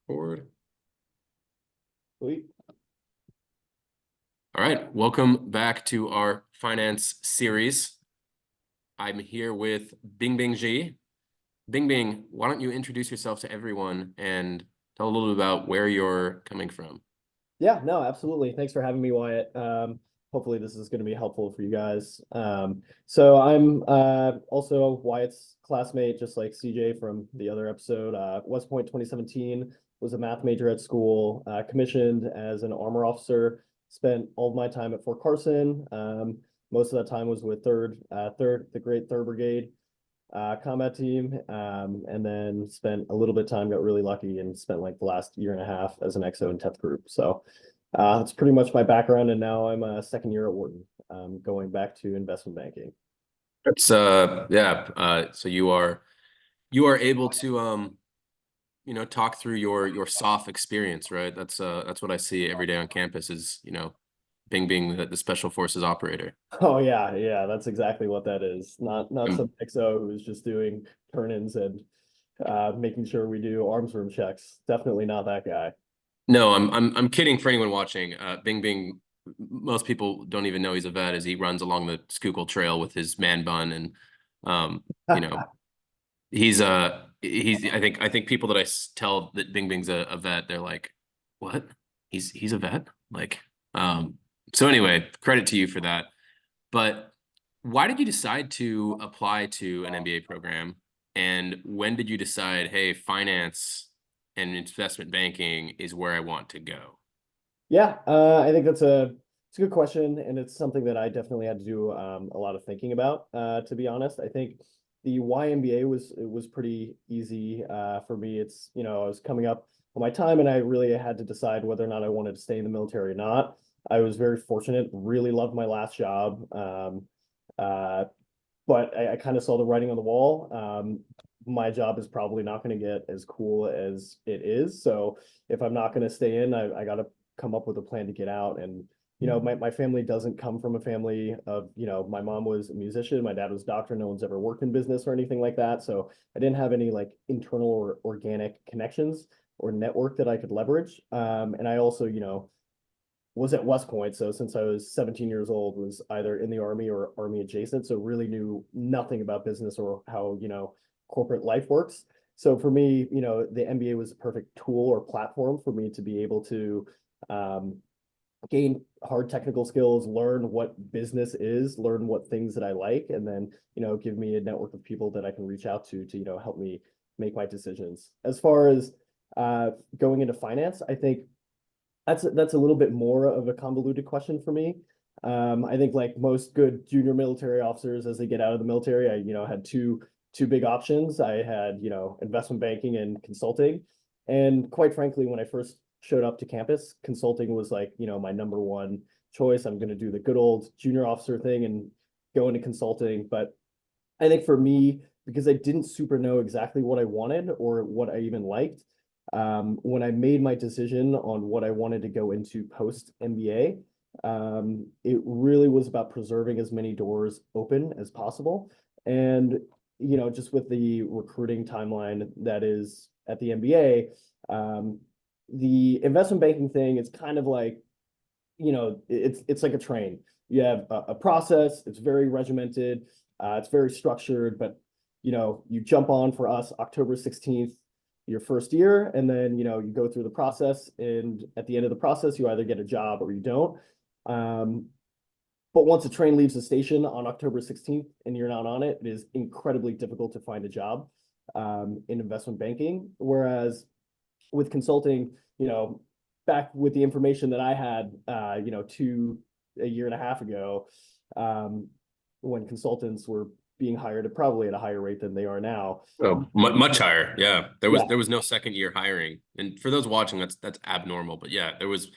Forward. Sweet. All right, welcome back to our finance series. I'm here with Bing Bing Xie. Bing Bing, why don't you introduce yourself to everyone and tell a little bit about where you're coming from? Yeah, no, absolutely. Thanks for having me, Wyatt. Hopefully this is going to be helpful for you guys. So I'm also Wyatt's classmate, just like CJ from the other episode. West Point 2017, was a math major at school, commissioned as an armor officer, spent all of my time at Fort Carson. Most of that time was with the Great Third Brigade combat team, and then spent a little bit of time, got really lucky, and spent like the last year and a half as an XO in 10th group. So that's pretty much my background, and now I'm a second year at Wharton, going back to investment banking. It's so you are able to talk through your SOF experience, right? That's what I see every day on campus is, Bing being the special forces operator. Oh yeah, that's exactly what that is. Not Um, some XO who's just doing turn-ins and making sure we do arms room checks. Definitely not that guy. No, I'm kidding for anyone watching. Bing Bing, most people don't even know he's a vet as he runs along the Schuylkill Trail with his man bun and um, you know, he's I think people that tell that Bing Bing's a vet, they're like, "What? He's a vet?" Like so anyway, credit to you for that. But why did you decide to apply to an MBA program? And when did you decide, hey, finance and investment banking is where I want to go? Yeah, I think it's a good question, and it's something that I definitely had to do a lot of thinking about. To be honest, I think the YMBA was pretty easy for me. It's I was coming up on my time, and I really had to decide whether or not I wanted to stay in the military or not. I was very fortunate, really loved my last job, uh, but I kind of saw the writing on the wall. My job is probably not going to get as cool as it is, so if I'm not going to stay in, I got to come up with a plan to get out. And my family doesn't come from a family of, my mom was a musician, my dad was a doctor, no one's ever worked in business or anything like that, so I didn't have any like internal or organic connections or network that I could leverage. And I also was at West Point, so since I was 17 years old, was either in the Army or Army adjacent, so really knew nothing about business or how corporate life works. So for me, the MBA was a perfect tool or platform for me to be able to um, gain hard technical skills, learn what business is, learn what things that I like, and then give me a network of people that I can reach out to help me make my decisions. As far as going into finance, I think that's a little bit more of a convoluted question for me. I think like most good junior military officers, as they get out of the military, I had two big options. I had investment banking and consulting, and quite frankly, when I first showed up to campus, consulting was like my number one choice. I'm going to do the good old junior officer thing and go into consulting. But I think for me, because I didn't super know exactly what I wanted or what I even liked, when I made my decision on what I wanted to go into post MBA, it really was about preserving as many doors open as possible. And, just with the recruiting timeline that is at the MBA, the investment banking thing is kind of like, it's like a train. You have a process, it's very regimented, it's very structured, but you jump on for us October 16th, your first year, and then you go through the process, and at the end of the process, you either get a job or you don't. Um, but once a train leaves the station on October 16th and you're not on it, it is incredibly difficult to find a job in investment banking. Whereas with consulting, back with the information that I had, a year and a half ago, um, when consultants were being hired at probably at a higher rate than they are now. Oh, much higher. Yeah. There was Yeah, there was no second year hiring. And for those watching, that's abnormal. But yeah, there was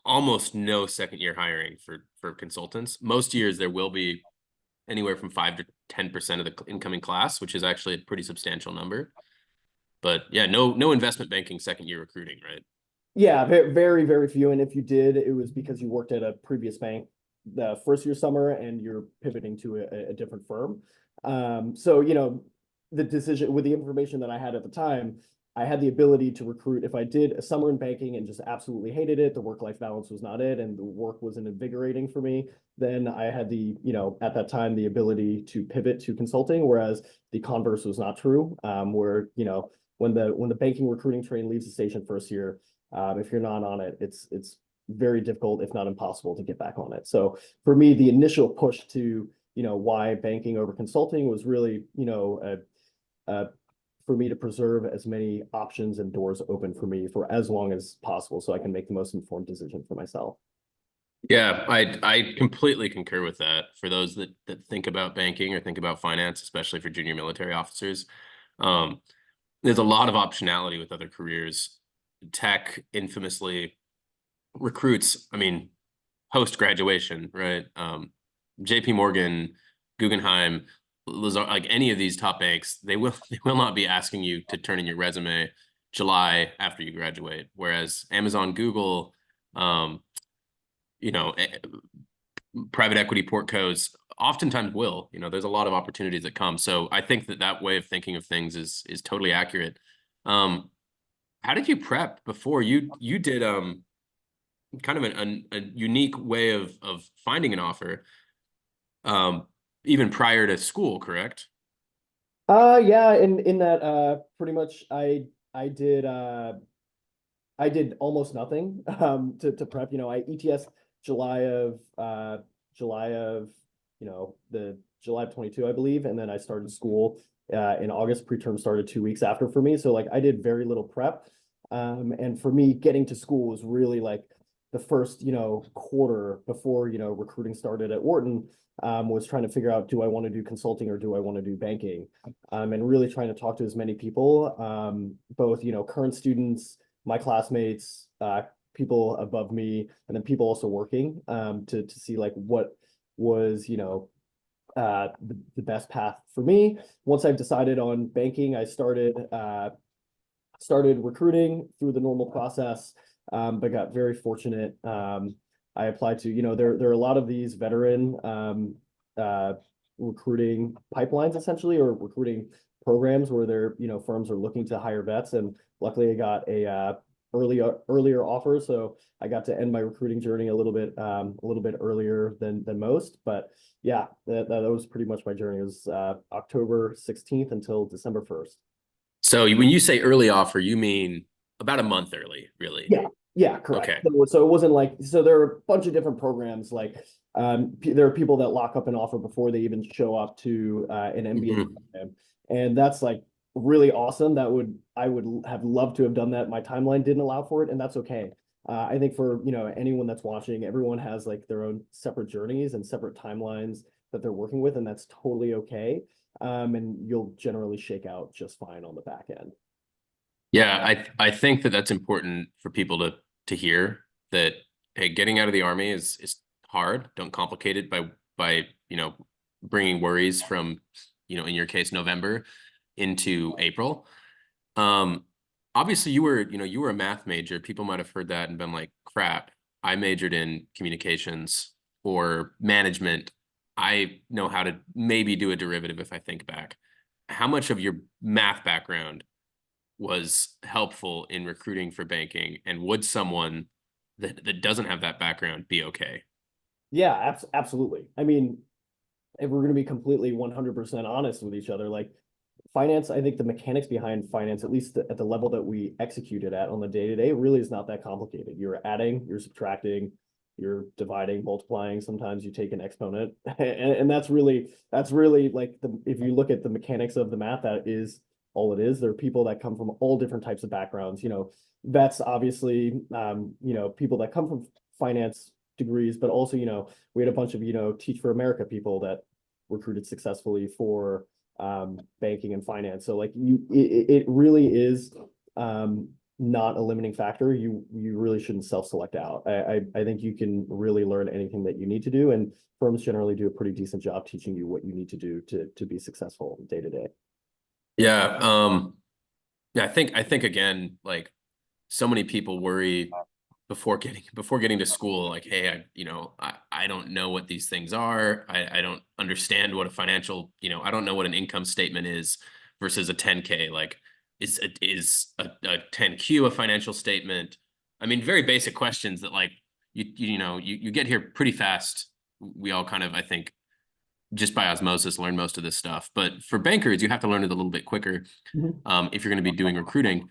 almost no second year hiring for consultants. Most years there will be anywhere from 5 to 10% of the incoming class, which is actually a pretty substantial number. But yeah, no investment banking second year recruiting, right? yeah, very, very few. And if you did, it was because you worked at a previous bank the first year summer and you're pivoting to a different firm. So, the decision with the information that I had at the time, I had the ability to recruit. If I did a summer in banking and just absolutely hated it, the work-life balance was not it, and the work wasn't invigorating for me, then I had the, at that time, the ability to pivot to consulting, whereas the converse was not true, where, when the banking recruiting train leaves the station first year, if you're not on it, it's very difficult, if not impossible, to get back on it. So for me, the initial push to, why banking over consulting was really, a for me to preserve as many options and doors open for me for as long as possible so I can make the most informed decision for myself. Yeah, I completely concur with that. For those that think about banking or think about finance, especially for junior military officers, um, there's a lot of optionality with other careers. Tech infamously recruits, I mean, post graduation, right? JP Morgan, Guggenheim, Lazard, like any of these top banks, they will not be asking you to turn in your resume July after you graduate. Whereas Amazon, Google, um, you know, private equity portcos oftentimes will. There's a lot of opportunities that come. So I think that way of thinking of things is totally accurate. Um, how did you prep before you did kind of a unique way of finding an offer um even prior to school, correct? Yeah, in that pretty much I did almost nothing to prep. I ETS July of July of the July of 22, I believe, and then I started school in August. Preterm started 2 weeks after for me, so like I did very little prep. And for me, getting to school was really like the first quarter before recruiting started at Wharton. Was trying to figure out, do I want to do consulting or do I want to do banking? And really trying to talk to as many people, both current students, my classmates, people above me, and then people also working, to see like what was the best path for me. Once I've decided on banking, I started recruiting through the normal process, but got very fortunate. I applied to, there are a lot of these veteran recruiting pipelines essentially, or recruiting programs where firms are looking to hire vets. And luckily I got a earlier offer. So I got to end my recruiting journey a little bit earlier than most. But yeah, that was pretty much my journey. It was October 16th until December 1st. So when you say early offer, you mean about a month early, really? Yeah, yeah, correct. Okay. So it wasn't like, so there are a bunch of different programs. Like there are people that lock up an offer before they even show up to an MBA Mhm. program, and that's like really awesome. I would have loved to have done that. My timeline didn't allow for it, and that's okay. I think for anyone that's watching, everyone has like their own separate journeys and separate timelines that they're working with, and that's totally okay. And you'll generally shake out just fine on the back end. Yeah, I think that's important for people to hear that, hey, getting out of the army is hard. Don't complicate it by bringing worries from in your case November into April. Um, Obviously you were a math major. People might have heard that and been like, crap, I majored in communications or management. I know how to maybe do a derivative if I think back. How much of your math background was helpful in recruiting for banking, and would someone that doesn't have that background be okay? Yeah, absolutely. I mean, if we're going to be completely 100% honest with each other, like finance, I think the mechanics behind finance, at least at the level that we execute it at on the day to day, really is not that complicated. You're adding, you're subtracting, you're dividing, multiplying. Sometimes you take an exponent, and that's really like if you look at the mechanics of the math, that is all it is. There are people that come from all different types of backgrounds. Vets, obviously, people that come from finance degrees, but also, we had a bunch of, Teach for America people that recruited successfully for banking and finance. So like it really is not a limiting factor. You really shouldn't self-select out. I think you can really learn anything that you need to do, and firms generally do a pretty decent job teaching you what you need to do to be successful day to day. Yeah. Yeah, I think again, like so many people worry before getting to school, like, hey, I don't know what these things are. I don't understand what a financial, I don't know what an income statement is versus a 10K. Like, is a 10Q a financial statement? I mean, very basic questions that like you get here pretty fast. We all kind of, I think, just by osmosis learn most of this stuff. But for bankers, you have to learn it a little bit quicker Mhm. if you're going to be doing recruiting.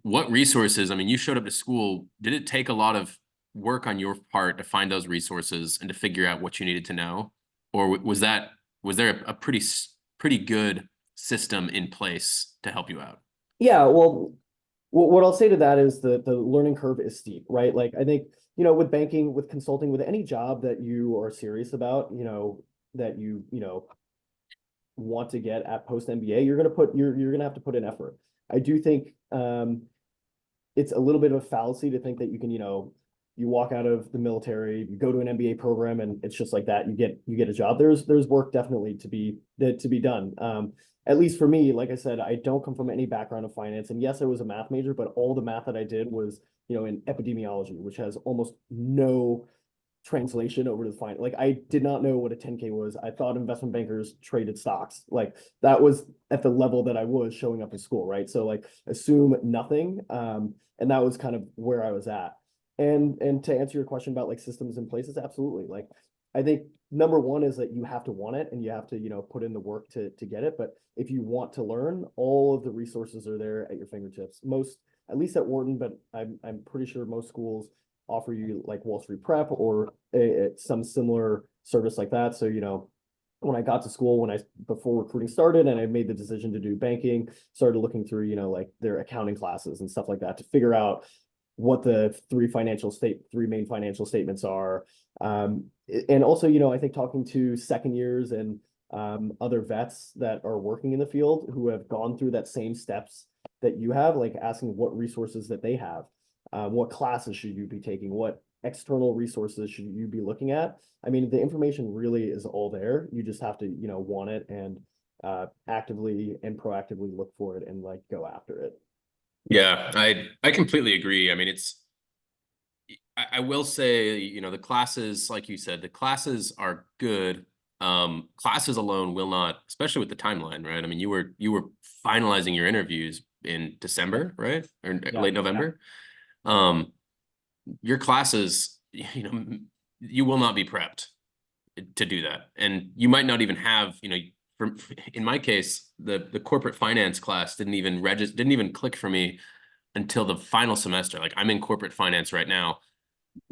What resources? I mean, you showed up to school. Did it take a lot of work on your part to find those resources and to figure out what you needed to know, or was there a pretty good system in place to help you out? Yeah, well, what I'll say to that is the learning curve is steep, right? Like I think, with banking, with consulting, with any job that you are serious about, that you want to get at post MBA, you're gonna have to put in effort. I do think it's a little bit of a fallacy to think that you can, you walk out of the military, you go to an MBA program, and it's just like that. You get a job. There's work definitely to be done. At least for me, like I said, I don't come from any background of finance, and yes, I was a math major, but all the math that I did was, in epidemiology, which has almost no translation over to the fine. Like I did not know what a 10K was. I thought investment bankers traded stocks. Like that was at the level that I was showing up in school, right? So like assume nothing. And that was kind of where I was at. And to answer your question about like systems in places, absolutely. Like I think number one is that you have to want it and you have to, put in the work to get it. But if you want to learn, all of the resources are there at your fingertips. Most, at least at Wharton, but I'm pretty sure most schools offer you like Wall Street Prep or some similar service like that. So, when I got to school, before recruiting started and I made the decision to do banking, started looking through, like their accounting classes and stuff like that to figure out what the three main financial statements are. And also, I think talking to second years and other vets that are working in the field who have gone through that same steps that you have, like asking what resources that they have, what classes should you be taking, what external resources should you be looking at. I mean, the information really is all there. You just have to, want it and actively and proactively look for it and like go after it. Yeah, I completely agree. I mean, I will say, the classes, like you said, the classes are good. Classes alone will not, especially with the timeline, right? I mean, you were finalizing your interviews in December, right? Or Yeah. late November. Your classes, you will not be prepped to do that. And you might not even have, in my case, the corporate finance class didn't even click for me until the final semester. Like I'm in corporate finance right now,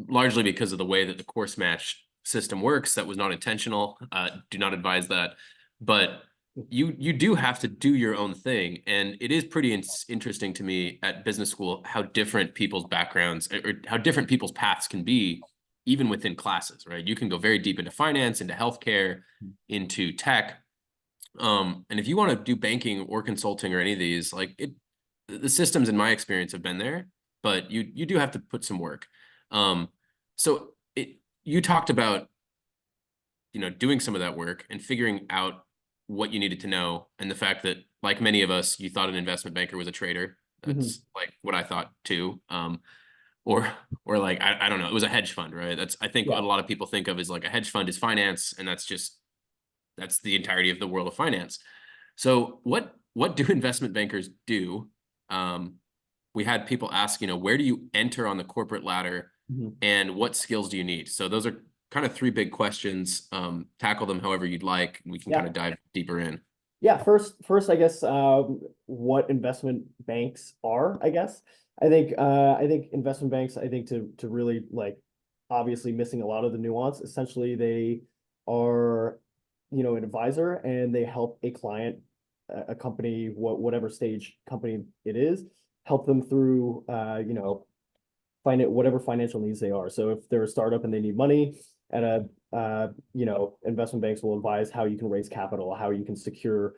largely because of the way that the course match system works. That was not intentional. Do not advise that. But you do have to do your own thing. And it is pretty interesting to me at business school how different people's backgrounds or how different people's paths can be, even within classes, right? You can go very deep into finance, into healthcare, into tech. And if you want to do banking or consulting or any of these, the systems in my experience have been there, but you do have to put some work. So you talked about, doing some of that work and figuring out what you needed to know, and the fact that, like many of us, you thought an investment banker was a trader. That's like what I thought too. Or like I don't know, it was a hedge fund, right? That's I think what Yeah. a lot of people think of as like a hedge fund is finance, and that's the entirety of the world of finance. So what do investment bankers do? We had people ask, where do you enter on the corporate ladder, Mhm. and what skills do you need? So those are kind of three big questions. Tackle them however you'd like. We can kind Yeah. of dive deeper in. Yeah, first, I guess what investment banks are, I guess. I think investment banks, I think to really like obviously missing a lot of the nuance. Essentially, they are, an advisor and they help a client, a company, whatever stage company it is, help them through find it whatever financial needs they are. So if they're a startup and they need money at investment banks will advise how you can raise capital, how you can secure,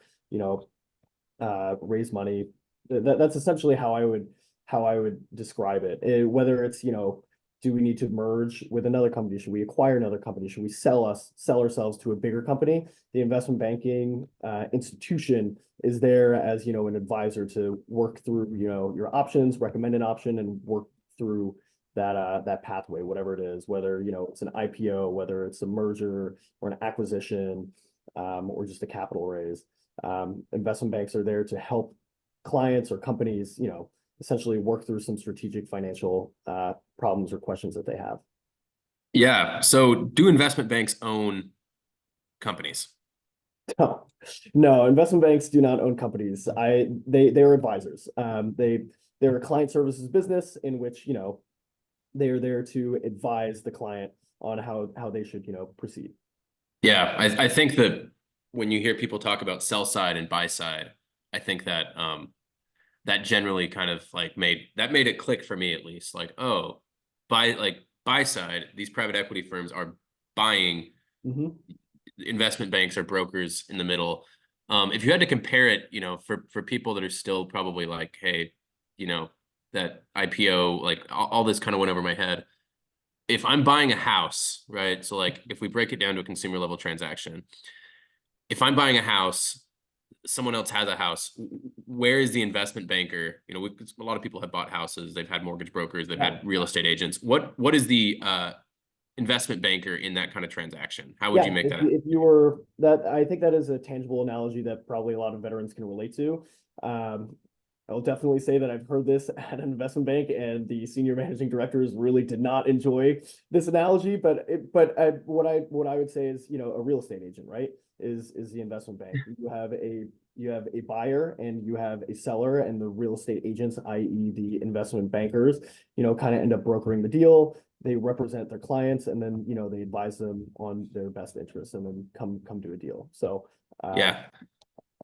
raise money. That's essentially how I would describe it. Whether it's, do we need to merge with another company? Should we acquire another company? Should we sell ourselves to a bigger company? The investment banking institution is there as, an advisor to work through, your options, recommend an option, and work through that pathway, whatever it is, whether, it's an IPO, whether it's a merger or an acquisition, or just a capital raise. Investment banks are there to help clients or companies, essentially work through some strategic financial problems or questions that they have. Yeah. So do investment banks own companies? No, no, investment banks do not own companies. They're advisors. They're a client services business in which, they are there to advise the client on how they should, proceed. Yeah, I think that when you hear people talk about sell side and buy side, I think that that generally kind of like made it click for me at least. Like, oh, buy side, these private equity firms are buying Mhm. investment banks or brokers in the middle. If you had to compare it, for people that are still probably like, hey, that IPO, like all this kind of went over my head. If I'm buying a house, right? So like if we break it down to a consumer level transaction, if I'm buying a house, someone else has a house, where is the investment banker? A lot of people have bought houses, they've had mortgage brokers, they've Yeah. had real estate agents. What is the investment banker in that kind of transaction? How would Yeah, you make that? if you were that, I think that is a tangible analogy that probably a lot of veterans can relate to. Um, I'll definitely say that I've heard this at an investment bank, and the senior managing directors really did not enjoy this analogy. What I would say is, a real estate agent, right, is the investment bank. You have a buyer and you have a seller, and the real estate agents, i.e., the investment bankers, kind of end up brokering the deal. They represent their clients, and then they advise them on their best interests, and then come to a deal. So Yeah.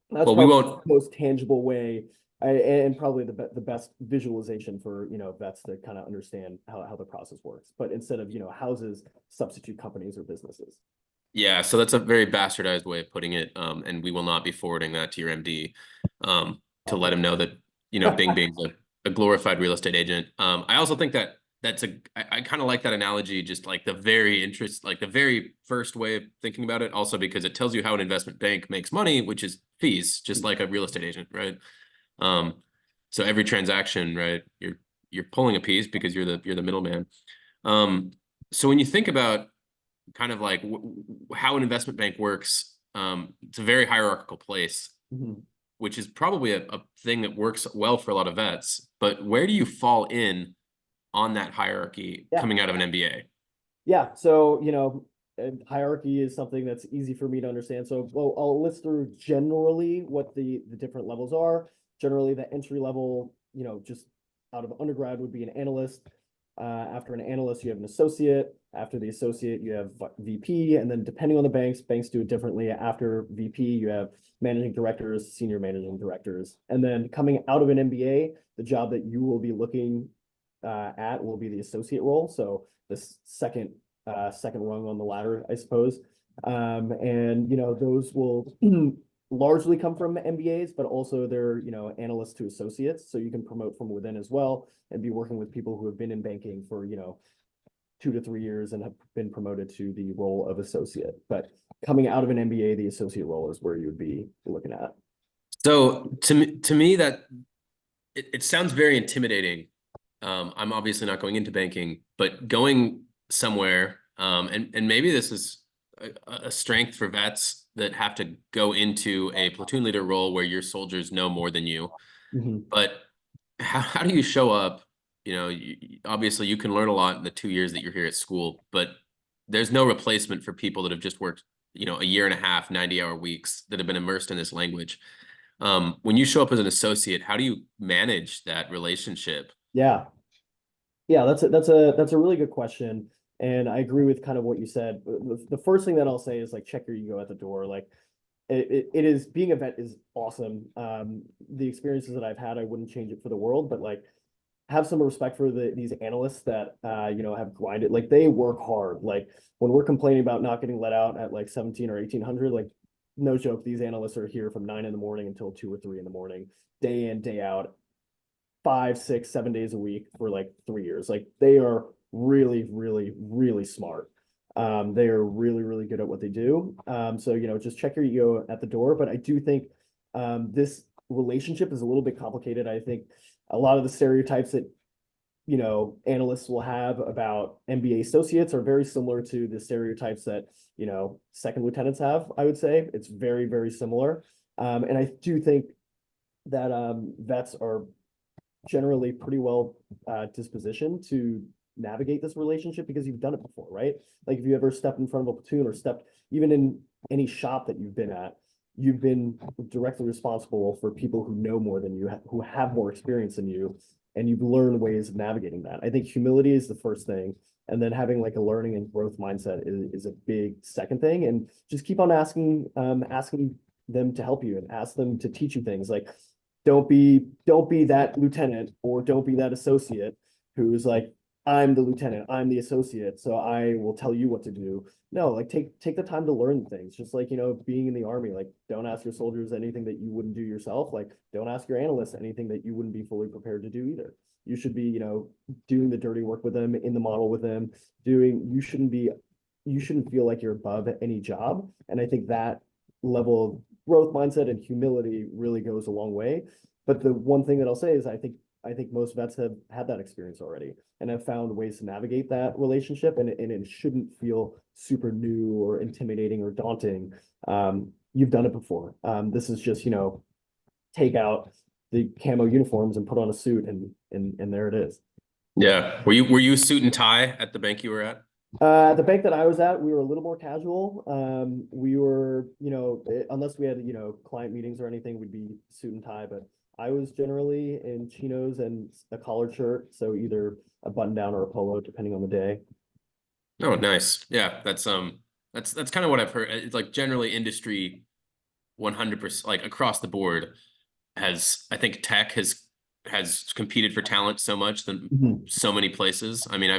that's Well, we probably won't. the most tangible way, and probably the best visualization for vets to kind of understand how the process works. But instead of houses, substitute companies or businesses. Yeah, so that's a very bastardized way of putting it, and we will not be forwarding that to your MD to Oh, let him know that Bing Bing's a glorified real estate agent. I also think that I kind of like that analogy, just like the very first way of thinking about it. Also because it tells you how an investment bank makes money, which is fees, just like a real estate agent, right? Um, so every transaction, right, you're pulling a piece because you're the middleman. So when you think about kind of like how an investment bank works, it's a very hierarchical place, Mhm. which is probably a thing that works well for a lot of vets. But where do you fall in on that hierarchy Yeah, coming out of an MBA? yeah. So hierarchy is something that's easy for me to understand. So I'll list through generally what the different levels are. Generally, the entry level, just out of undergrad would be an analyst. After an analyst, you have an associate. After the associate, you have VP, and then depending on the banks do it differently. After VP, you have managing directors, senior managing directors, and then coming out of an MBA, the job that you will be looking at will be the associate role. So the second rung on the ladder, I suppose. And those will largely come from MBAs, but also they're analysts to associates, so you can promote from within as well and be working with people who have been in banking for 2 to 3 years and have been promoted to the role of associate. But coming out of an MBA, the associate role is where you would be looking at. So to me that it sounds very intimidating. I'm obviously not going into banking, but going somewhere, and maybe this is a strength for vets that have to go into a platoon leader role where your soldiers know more than you. Mhm. But how do you show up? Obviously you can learn a lot in the 2 years that you're here at school, but there's no replacement for people that have just worked, a year and a half, 90-hour weeks that have been immersed in this language. When you show up as an associate, how do you manage that relationship? Yeah, yeah, that's a really good question, and I agree with kind of what you said. The first thing that I'll say is like check your ego at the door. Like it is being a vet is awesome. The experiences that I've had, I wouldn't change it for the world, but like have some respect for these analysts that have grinded. Like they work hard. Like when we're complaining about not getting let out at like 17 or 1800, like no joke, these analysts are here from 9 in the morning until 2 or 3 in the morning, day in, day out, 5, 6, 7 days a week for like 3 years. Like they are really, really, really smart. They are really, really good at what they do. So just check your ego at the door. But I do think this relationship is a little bit complicated. I think a lot of the stereotypes that analysts will have about MBA associates are very similar to the stereotypes that second lieutenants have. I would say it's very, very similar. And I do think that vets are generally pretty well dispositioned to navigate this relationship because you've done it before, right? Like if you ever stepped in front of a platoon or stepped even in any shop that you've been at, you've been directly responsible for people who know more than you, who have more experience than you, and you've learned ways of navigating that. I think humility is the first thing, and then having like a learning and growth mindset is a big second thing, and just keep on asking them to help you and ask them to teach you things. Like don't be that lieutenant or don't be that associate who's like, I'm the lieutenant, I'm the associate, so I will tell you what to do. No, like take the time to learn things. Just like, being in the army, like don't ask your soldiers anything that you wouldn't do yourself. Like don't ask your analysts anything that you wouldn't be fully prepared to do either. You should be, doing the dirty work with them, in the model with them, you shouldn't feel like you're above any job. And I think that level of growth mindset and humility really goes a long way. But the one thing that I'll say is I think most vets have had that experience already and have found ways to navigate that relationship, and it shouldn't feel super new or intimidating or daunting. You've done it before. This is just, take out the camo uniforms and put on a suit, and there it is. Yeah. Were you suit and tie at the bank you were at? The bank that I was at, we were a little more casual. We were, unless we had, client meetings or anything, we'd be suit and tie. But I was generally in chinos and a collared shirt, so either a button down or a polo, depending on the day. Oh, nice. Yeah, that's kind of what I've heard. It's like generally industry 100%, like across the board, I think tech has competed for talent so much than Mhm. so many places. I mean,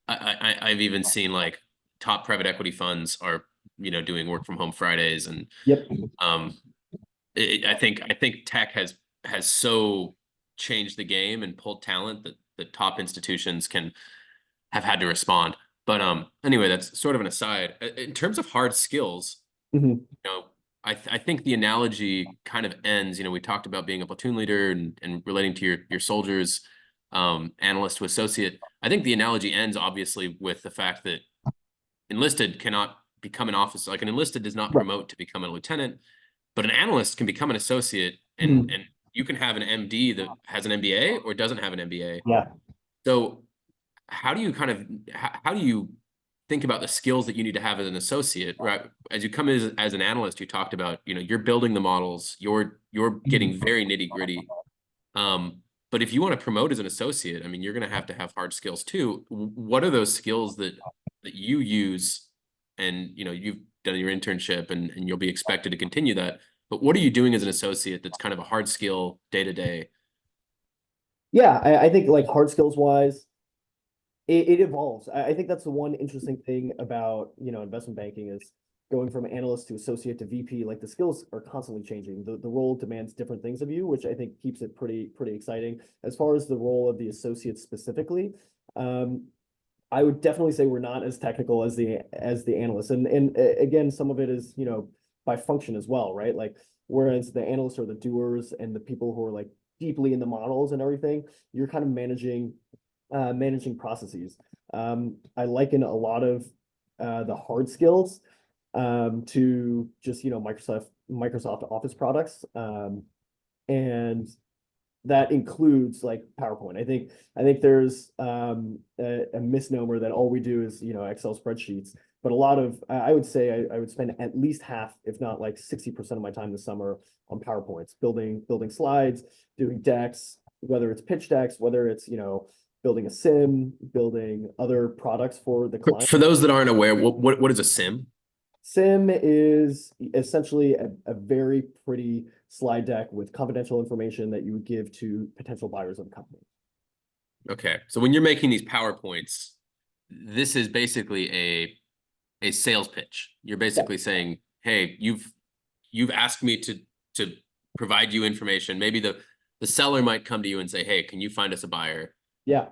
I've even seen like top private equity funds are, doing work from home Fridays, and Yep. um I think tech has so changed the game and pulled talent that the top institutions can have had to respond. But anyway, that's sort of an aside. In terms of hard skills, Mhm. you know, I think the analogy kind of ends. We talked about being a platoon leader and relating to your soldiers, analyst to associate. I think the analogy ends obviously with the fact that enlisted cannot become an officer. Like an enlisted does not Right. promote to become a lieutenant, but an analyst can become an associate, and Mhm. and you can have an MD that has an MBA or doesn't have an MBA. Yeah. So how do you kind of how do you think about the skills that you need to have as an associate, right? As you come as an analyst, you talked about, you're building the models, you're getting Mhm. very nitty gritty. But if you want to promote as an associate, I mean, you're going to have hard skills too. What are those skills that you use, and you've done your internship, and you'll be expected to continue that. But what are you doing as an associate that's kind of a hard skill day to day? Yeah, I think like hard skills wise, it evolves. I think that's the one interesting thing about, investment banking is going from analyst to associate to VP. Like the skills are constantly changing. The role demands different things of you, which I think keeps it pretty exciting. As far as the role of the associate specifically, um, I would definitely say we're not as technical as the analysts. And again, some of it is, by function as well, right? Like whereas the analysts are the doers and the people who are like deeply in the models and everything, you're kind of managing processes. I liken a lot of the hard skills to just, Microsoft Office products. And that includes like PowerPoint. I think there's a misnomer that all we do is, Excel spreadsheets. But a lot of I would say I would spend at least half, if not like 60% of my time this summer on PowerPoints, building slides, doing decks, whether it's pitch decks, whether it's, building a sim, building other products for the client. For those that aren't aware, what is a sim? Sim is essentially a very pretty slide deck with confidential information that you would give to potential buyers of the company. Okay, so when you're making these PowerPoints, this is basically a sales pitch. You're Yeah, basically saying, "Hey, you've asked me to provide you information. Maybe the seller might come to you and say, "Hey, can you find us a buyer?" yeah.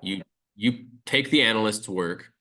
You take the analyst's work,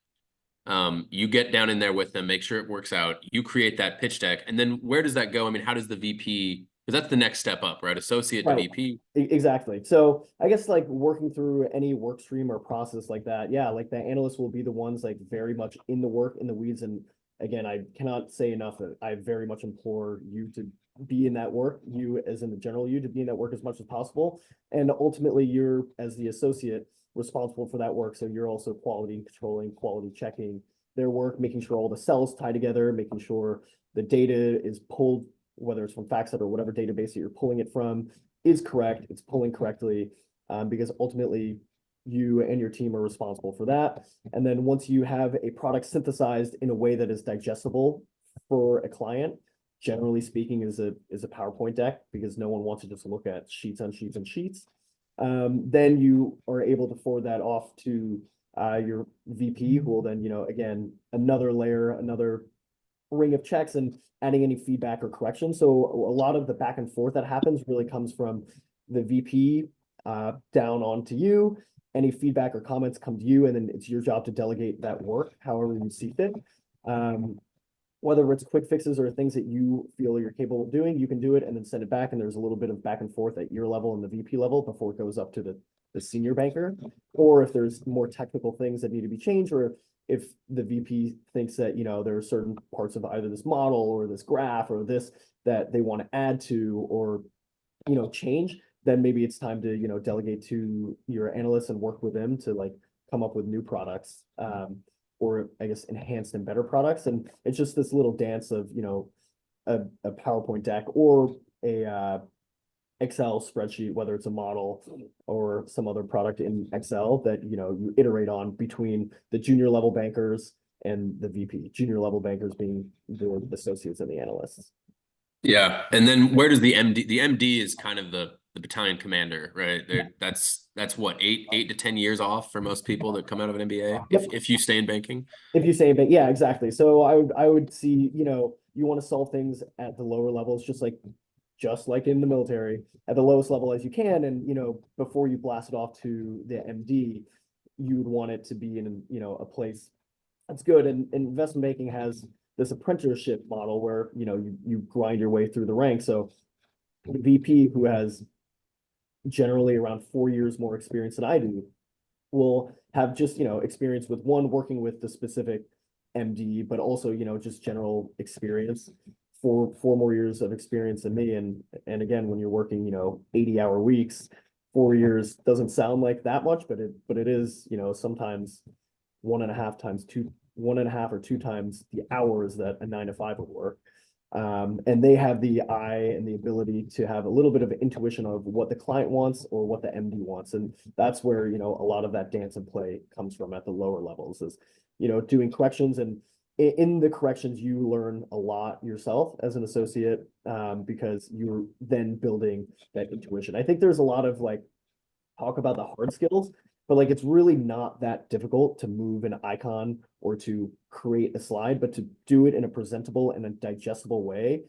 you get down in there with them, make sure it works out. You create that pitch deck, and then where does that go? I mean, how does the VP? Because that's the next step up, right? Associate to Right. VP. Exactly. So I guess like working through any work stream or process like that, yeah, like the analysts will be the ones like very much in the work, in the weeds. And again, I cannot say enough that I very much implore you to be in that work, you as in the general you, to be in that work as much as possible. And ultimately, you're, as the associate, responsible for that work. So you're also quality controlling, quality checking their work, making sure all the cells tie together, making sure the data is pulled, whether it's from FactSet or whatever database that you're pulling it from, is correct, it's pulling correctly, because ultimately you and your team are responsible for that. And then once you have a product synthesized in a way that is digestible for a client, generally speaking, is a PowerPoint deck, because no one wants to just look at sheets on sheets and sheets. Then you are able to forward that off to your VP, who will then, again, another layer, another ring of checks and adding any feedback or correction. So a lot of the back and forth that happens really comes from the VP down onto you. Any feedback or comments come to you, and then it's your job to delegate that work however you see fit. Whether it's quick fixes or things that you feel you're capable of doing, you can do it and then send it back. And there's a little bit of back and forth at your level and the VP level before it goes up to the senior banker. Or if there's more technical things that need to be changed, or if the VP thinks that, there are certain parts of either this model or this graph or this that they want to add to or, change, then maybe it's time to, delegate to your analysts and work with them to like come up with new products. Or I guess enhanced and better products. And it's just this little dance of, a PowerPoint deck or a Excel spreadsheet, whether it's a model or some other product in Excel that, you iterate on between the junior level bankers and the VP, junior level bankers being the associates and the analysts. Yeah. And then where does the MD is kind of the battalion commander, right? That's what, 8 to 10 years off for most people that come out of an MBA, Yep. if you stay in banking. If you say, but yeah, exactly. So I would see, you want to solve things at the lower levels, just like in the military, at the lowest level as you can. And, before you blast it off to the MD, you would want it to be in, a place that's good. And investment banking has this apprenticeship model where, you grind your way through the ranks. So the VP, who has generally around 4 years more experience than I do, will have just, experience with one, working with the specific MD, but also, just general experience. Four more years of experience than me. And again, when you're working, 80-hour weeks, 4 years doesn't sound like that much, but it is, sometimes 1.5 or 2 times the hours that a 9 to 5 would work. And they have the eye and the ability to have a little bit of intuition of what the client wants or what the MD wants. And that's where, a lot of that dance and play comes from at the lower levels is, doing corrections. And in the corrections, you learn a lot yourself as an associate, because you're then building that intuition. I think there's a lot of talk about the hard skills, but it's really not that difficult to move an icon or to create a slide, but to do it in a presentable and a digestible way,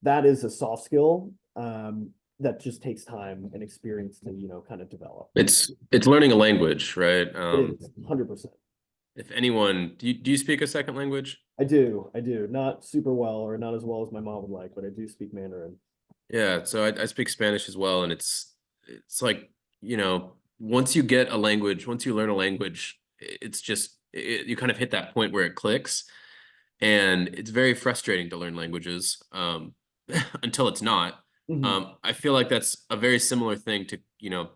that is a soft skill that just takes time and experience to kind of develop. It's learning a language, right? It is 100%. If anyone, do you speak a second language? I do. Not super well, or not as well as my mom would like, but I do speak Mandarin. Yeah, so I speak Spanish as well, and it's like, once you get a language, once you learn a language, it's just you kind of hit that point where it clicks, and it's very frustrating to learn languages until it's not. Mhm. I feel like that's a very similar thing to,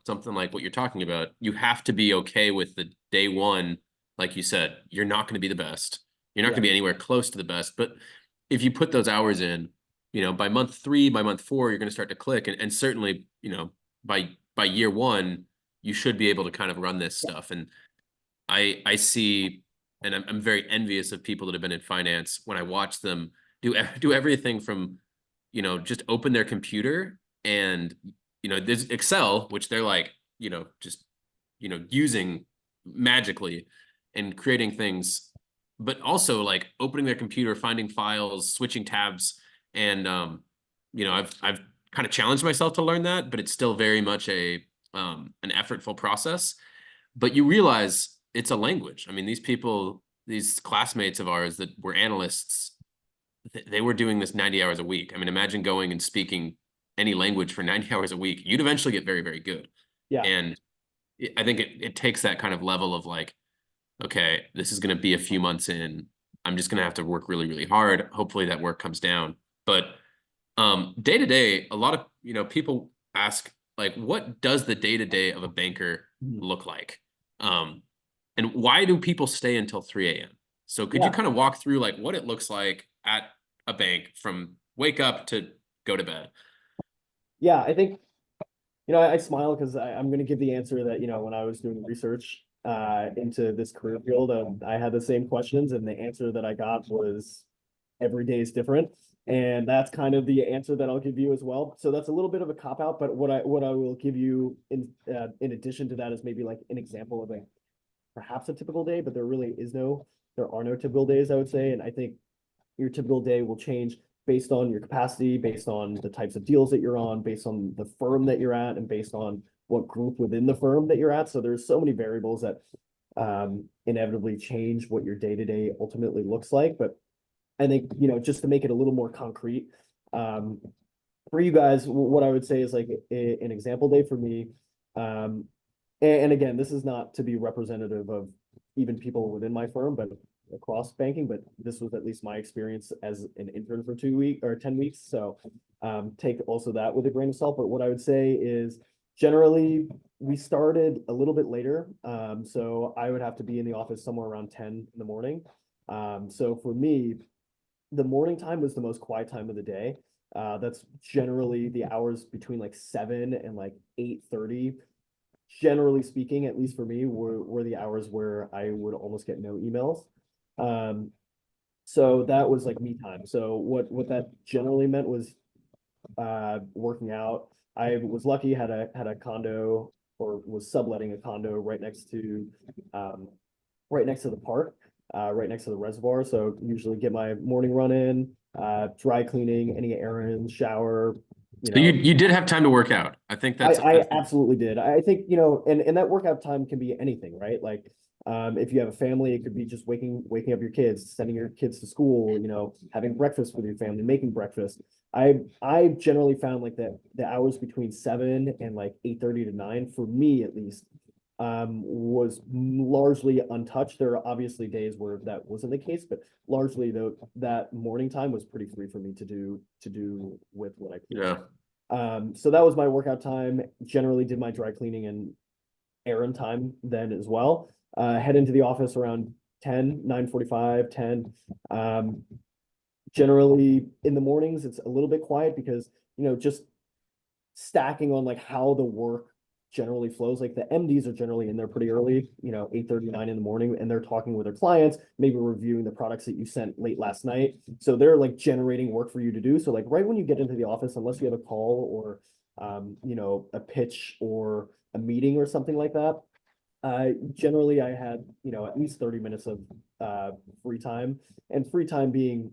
something like what you're talking about. You have to be okay with the day one, like you said, you're not going to be the best. You're not going Yeah. to be anywhere close to the best. But if you put those hours in, by month 3, by month 4, you're going to start to click. And certainly, by year 1, you should be able to kind of run this stuff. And I see, and I'm very envious of people that have been in finance when I watch them do everything from, just open their computer and, there's Excel, which they're like, just, using magically and creating things, but also like opening their computer, finding files, switching tabs. And, I've kind of challenged myself to learn that, but it's still very much an effortful process. But you realize it's a language. I mean, these people, these classmates of ours that were analysts, they were doing this 90 hours a week. I mean, imagine going and speaking any language for 90 hours a week. You'd eventually get very, very good. Yeah. And I think it takes that kind of level of like, okay, this is going to be a few months in. I'm just going to have to work really, really hard. Hopefully that work comes down. But Day to day, a lot of, people ask like, what does the day to day of a banker Mhm. look like? And why do people stay until 3 a.m.? So could you Yeah, kind of walk through like what it looks like at a bank from wake up to go to bed? yeah. I think I smile because I'm going to give the answer that when I was doing research into this career field, I had the same questions, and the answer that I got was every day is different. And that's kind of the answer that I'll give you as well. So that's a little bit of a cop out, but what I will give you in addition to that is maybe like an example of a perhaps a typical day, but there are no typical days, I would say. And I think your typical day will change based on your capacity, based on the types of deals that you're on, based on the firm that you're at, and based on what group within the firm that you're at. So there's so many variables that inevitably change what your day to day ultimately looks like. But I think, just to make it a little more concrete, um, for you guys, what I would say is like an example day for me. Um, and again, this is not to be representative of even people within my firm, but across banking, but this was at least my experience as an intern for 2 weeks or 10 weeks. So take also that with a grain of salt. But what I would say is generally we started a little bit later. So I would have to be in the office somewhere around 10 in the morning. So for me, the morning time was the most quiet time of the day. That's generally the hours between like 7 and like 8:30. Generally speaking, at least for me, were the hours where I would almost get no emails. Um, so that was like me time. So what that generally meant was working out. I was lucky, had a condo, or was subletting a condo um, right next to the park, right next to the reservoir. So usually get my morning run in, dry cleaning, any errands, shower, you So you know, you did have time to work out. I think I, that's I absolutely did. I think, and that workout time can be anything, right? Like, if you have a family, it could be just waking up your kids, sending your kids to school, having breakfast with your family, making breakfast. I generally found like that the hours between 7 and like 8:30 to 9, for me at least, was largely untouched. There are obviously days where that wasn't the case, but largely though that morning time was pretty free for me to do with what I please. yeah. So that was my workout time. Generally did my dry cleaning and errand time then as well. Head into the office around 10, 9:45, 10. Um, Generally in the mornings, it's a little bit quiet because, just stacking on like how the work generally flows. Like the MDs are generally in there pretty early, 8:39 in the morning, and they're talking with their clients, maybe reviewing the products that you sent late last night. So they're like generating work for you to do. So like right when you get into the office, unless you have a call or a pitch or a meeting or something like that, generally I had, at least 30 minutes of free time, and free time being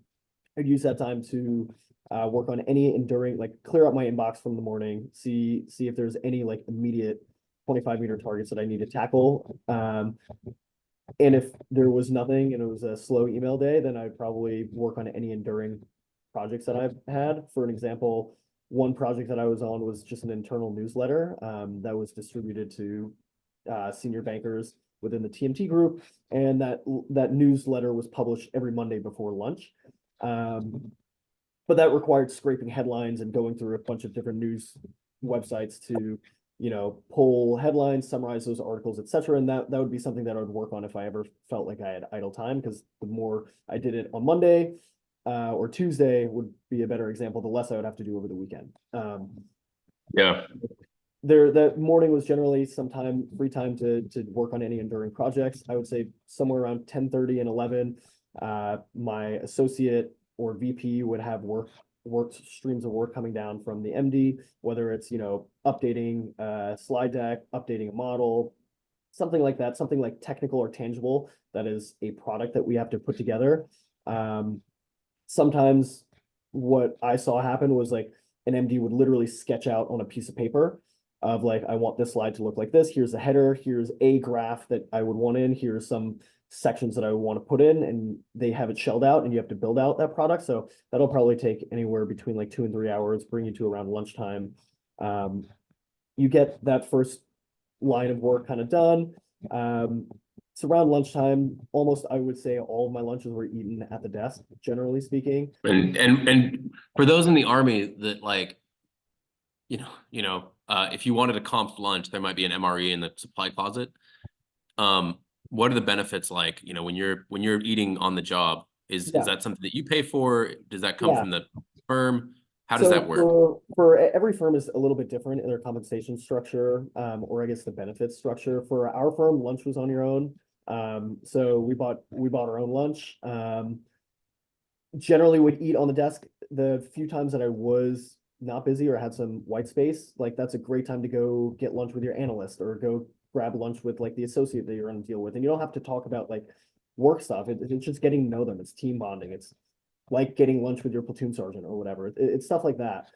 I'd use that time to work on any enduring, like clear out my inbox from the morning, see if there's any like immediate 25-meter targets that I need to tackle. And if there was nothing and it was a slow email day, then I'd probably work on any enduring projects that I've had. For an example, one project that I was on was just an internal newsletter that was distributed to senior bankers within the TMT group, and that newsletter was published every Monday before lunch. Um, but that required scraping headlines and going through a bunch of different news websites to, pull headlines, summarize those articles, etc. And that would be something that I would work on if I ever felt like I had idle time, because the more I did it on Monday or Tuesday would be a better example, the less I would have to do over the weekend. Yeah. That morning was generally some time free time to work on any enduring projects. I would say somewhere around 10:30 and 11. My associate or VP would have work streams of work coming down from the MD, whether it's updating a slide deck, updating a model, something like that, something like technical or tangible that is a product that we have to put together. Um, Sometimes what I saw happen was like an MD would literally sketch out on a piece of paper of like, I want this slide to look like this. Here's the header. Here's a graph that I would want in. Here's some sections that I would want to put in, and they have it shelled out, and you have to build out that product. So that'll probably take anywhere between like 2 and 3 hours, bring you to around lunchtime. You get that first line of work kind of done. it's around lunchtime. Almost, I would say all of my lunches were eaten at the desk, generally speaking. And for those in the army that like, if you wanted a comp lunch, there might be an MRE in the supply closet. Um, what are the benefits like, when you're eating on the job? Is Yeah, that something that you pay for? Does that come yeah. from the firm? How does that So work? every firm is a little bit different in their compensation structure, or I guess the benefits structure. For our firm, lunch was on your own. So we bought our own lunch. Generally would eat on the desk. The few times that I was not busy or had some white space, like that's a great time to go get lunch with your analyst or go grab lunch with like the associate that you're going to deal with. And you don't have to talk about like work stuff. It's just getting to know them. It's team bonding. It's like getting lunch with your platoon sergeant or whatever. It's stuff like that,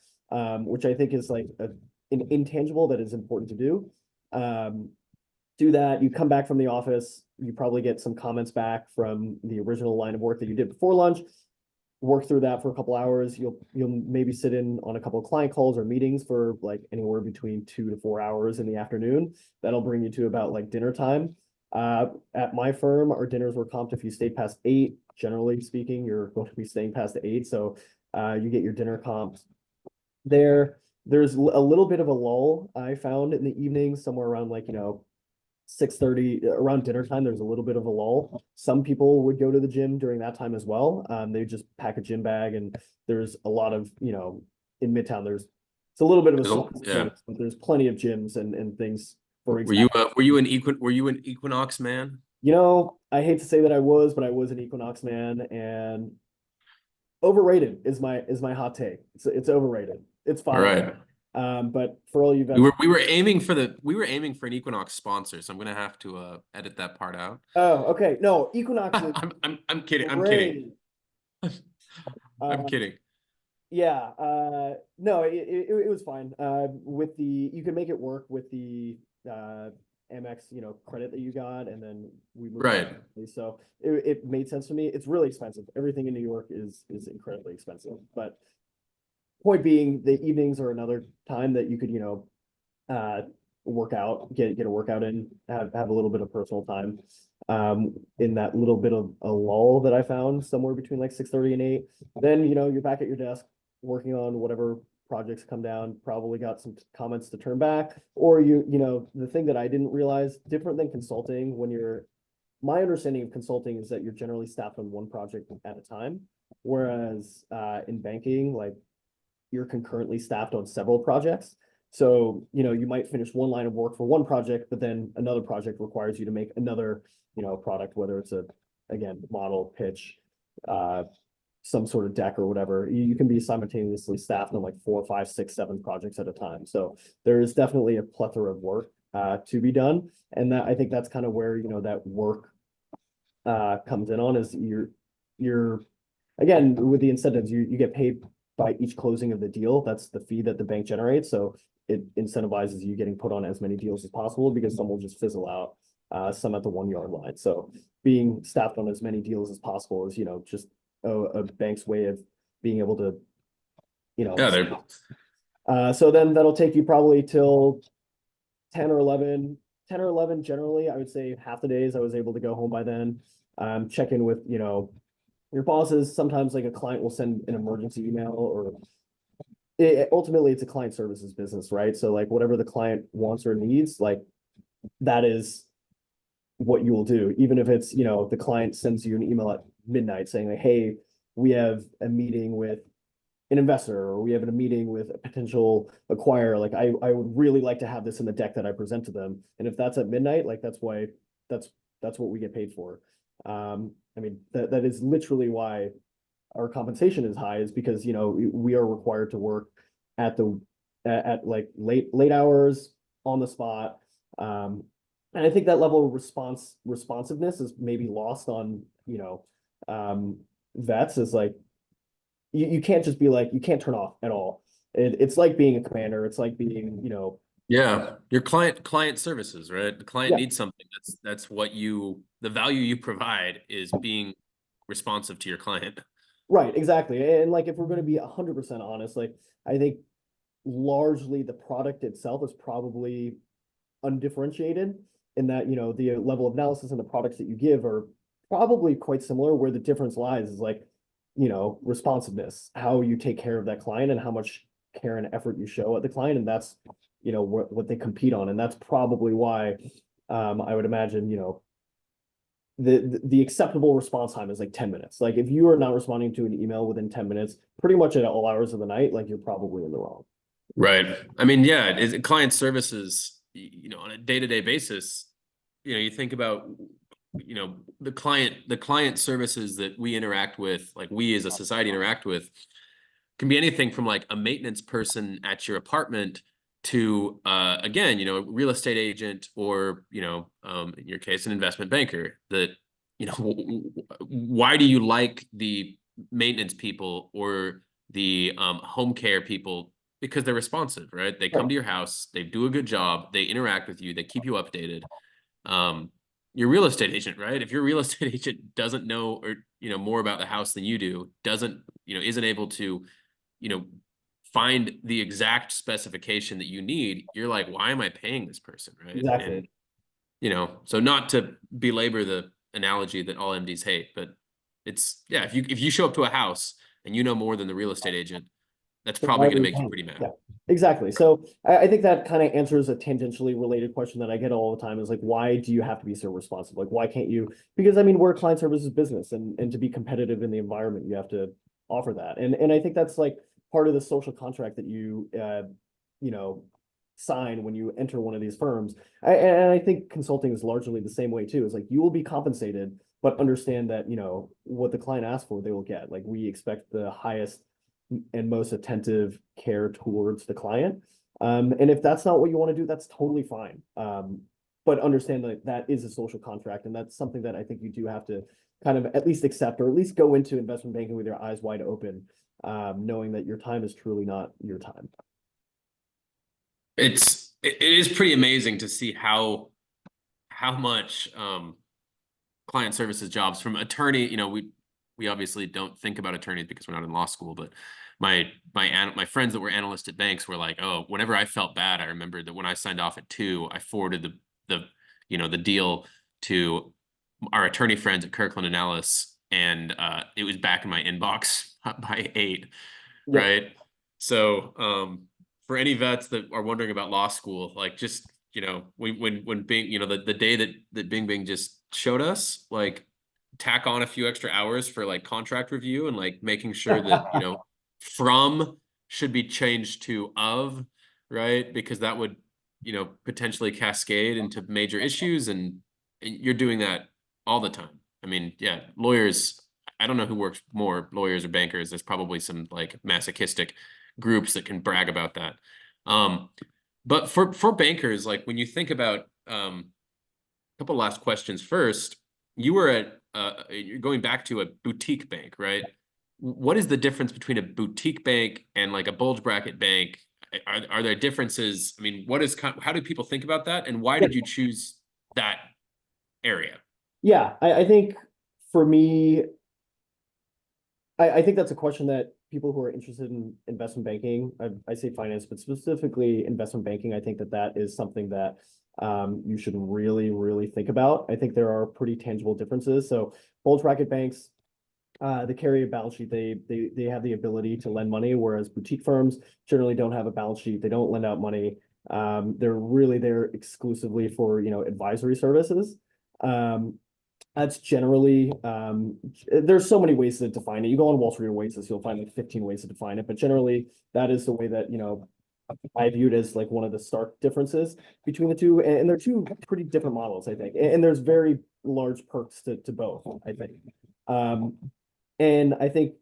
which I think is like an intangible that is important to do. Um, do that. You come back from the office. You probably get some comments back from the original line of work that you did before lunch. Work through that for a couple hours. You'll maybe sit in on a couple of client calls or meetings for like anywhere between 2 to 4 hours in the afternoon. That'll bring you to about like dinner time. At my firm, our dinners were comped if you stayed past 8. Generally speaking, you're going to be staying past 8, so you get your dinner comped there. There's a little bit of a lull I found in the evenings, somewhere around like 6:30 around dinner time. There's a little bit of a lull. Some people would go to the gym during that time as well. They just pack a gym bag, and there's a lot of in Midtown. It's a little bit of a slow Yeah. place, but there's plenty of gyms and things for Were you an Equinox man? I hate to say that I was, but I was an Equinox man, and overrated is my hot take. It's overrated. It's All fine. right. But for all you We vets, were we were aiming for an Equinox sponsor, so I'm gonna have to edit that part out. oh, okay. No, Equinox is I'm kidding. I'm kidding. great. I'm Uh, kidding. Yeah, no, it was fine. With you can make it work with the Amex, credit that you got, and then we moved on. Right. So it made sense to me. It's really expensive. Everything in New York is incredibly expensive. But point being, the evenings are another time that you could, uh, work out, get a workout in, have a little bit of personal time. In that little bit of a lull that I found somewhere between like 6:30 and 8. Then, you're back at your desk working on whatever projects come down, probably got some comments to turn back, or the thing that I didn't realize, different than consulting, my understanding of consulting is that you're generally staffed on one project at a time. Whereas in banking, like you're concurrently staffed on several projects. So, you might finish one line of work for one project, but then another project requires you to make another, product, whether it's again, model, pitch, uh, some sort of deck or whatever. You can be simultaneously staffed on like 4, 5, 6, 7 projects at a time. So there is definitely a plethora of work to be done. And I think that's kind of where, that work comes in on, is you're again, with the incentives, you get paid by each closing of the deal. That's the fee that the bank generates. So it incentivizes you getting put on as many deals as possible, because some will just fizzle out, some at the 1 yard line. So being staffed on as many deals as possible is, just a bank's way of being able to, you know, Yeah, they're so then that'll take you probably till 10 or 11, 10 or 11 generally. I would say half the days I was able to go home by then. Check in with, your bosses. Sometimes like a client will send an emergency email, or ultimately it's a client services business, right? So like whatever the client wants or needs, like that is what you will do. Even if it's, the client sends you an email at midnight saying like, hey, we have a meeting with an investor, or we have a meeting with a potential acquirer. Like I would really like to have this in the deck that I present to them. And if that's at midnight, like that's that's what we get paid for. I mean, that is literally why our compensation is high, is because, we are required to work at like late hours on the spot. And I think that level of responsiveness is maybe lost on, vets, is like, you can't just be like, you can't turn off at all. It's like being a commander. It's like being, yeah, your client services, right? The client yeah, needs something. That's the value you provide is being responsive to your client. right, exactly. And like, if we're going to be 100% honest, like I think largely the product itself is probably undifferentiated. in that, you know, the level of analysis and the products that you give are probably quite similar. Where the difference lies is like, you know, responsiveness, how you take care of that client and how much care and effort you show at the client. And that's, you know, what they compete on. And that's probably why I would imagine, you know, the acceptable response time is like 10 minutes. Like if you are not responding to an email within 10 minutes, pretty much at all hours of the night, like you're probably in the wrong. Right. I mean, yeah, client services, you know, on a day-to-day basis, you know, you think about, you know, the client services that we interact with, like we as a society interact with, can be anything from like a maintenance person at your apartment to again, you know, a real estate agent or, you know, in your case, an investment banker that, you know, why do you like the maintenance people or the home care people? Because they're responsive, right? They come Right. to your house, they do a good job, they interact with you, they keep you updated. Um, your real estate agent, right? If your real estate agent doesn't know or, you know, more about the house than you do, doesn't, you know, isn't able to, you know, find the exact specification that you need, you're like, why am I paying this person, right? And, Exactly. you know, so not to belabor the analogy that all MDs hate, but it's, yeah, if you show up to a house and you know more than the real estate agent, that's So why probably are going to we make you paying? pretty mad. Yeah, exactly. So I think that kind of answers a tangentially related question that I get all the time is like, why do you have to be so responsive? Like, why can't you? Because I mean, we're a client services business, and to be competitive in the environment, you have to offer that. And I think that's like part of the social contract that you know, sign when you enter one of these firms. And I think consulting is largely the same way too. Is like you will be compensated, but understand that, you know, what the client asks for, they will get. Like we expect the highest and most attentive care towards the client. And if that's not what you want to do, that's totally fine. But understand that that is a social contract, and that's something that I think you do have to kind of at least accept, or at least go into investment banking with your eyes wide open, knowing that your time is truly not your time. It is pretty amazing to see how much client services jobs from attorney, you know, we obviously don't think about attorneys because we're not in law school, but my friends that were analysts at banks were like, oh, whenever I felt bad, I remember that when I signed off at 2, I forwarded the you know the deal to our attorney friends at Kirkland and Ellis, and it was back in my inbox by 8, Yep. right? So for any vets that are wondering about law school, like just, you know, when Bing, you know, the day that Bing Bing just showed us, like tack on a few extra hours for like contract review and like making sure that, you know, from should be changed to of, right? Because that would, you know, potentially cascade into major issues, and you're doing that all the time. I mean, yeah, lawyers, I don't know who works more, lawyers or bankers. There's probably some like masochistic groups that can brag about that. Um, but for bankers, like when you think about a couple last questions first, you were at you're going back to a boutique bank, right? What is the difference between a boutique bank and like a bulge bracket bank? Are there differences? I mean, how do people think about that, and why Yep. did you choose that area? Yeah, I think for me, I think that's a question that people who are interested in investment banking, I say finance, but specifically investment banking, I think that that is something that you should really, really think about. I think there are pretty tangible differences. So bulge bracket banks, they carry a balance sheet. They have the ability to lend money, whereas boutique firms generally don't have a balance sheet. They don't lend out money. They're really there exclusively for, you know, advisory services. Um, that's generally there's so many ways to define it. You go on Wall Street Oasis, you'll find like 15 ways to define it, but generally that is the way that, you know, I view it as like one of the stark differences between the two. And they're two pretty different models, I think. And there's very large perks to both, I think. Um, and I think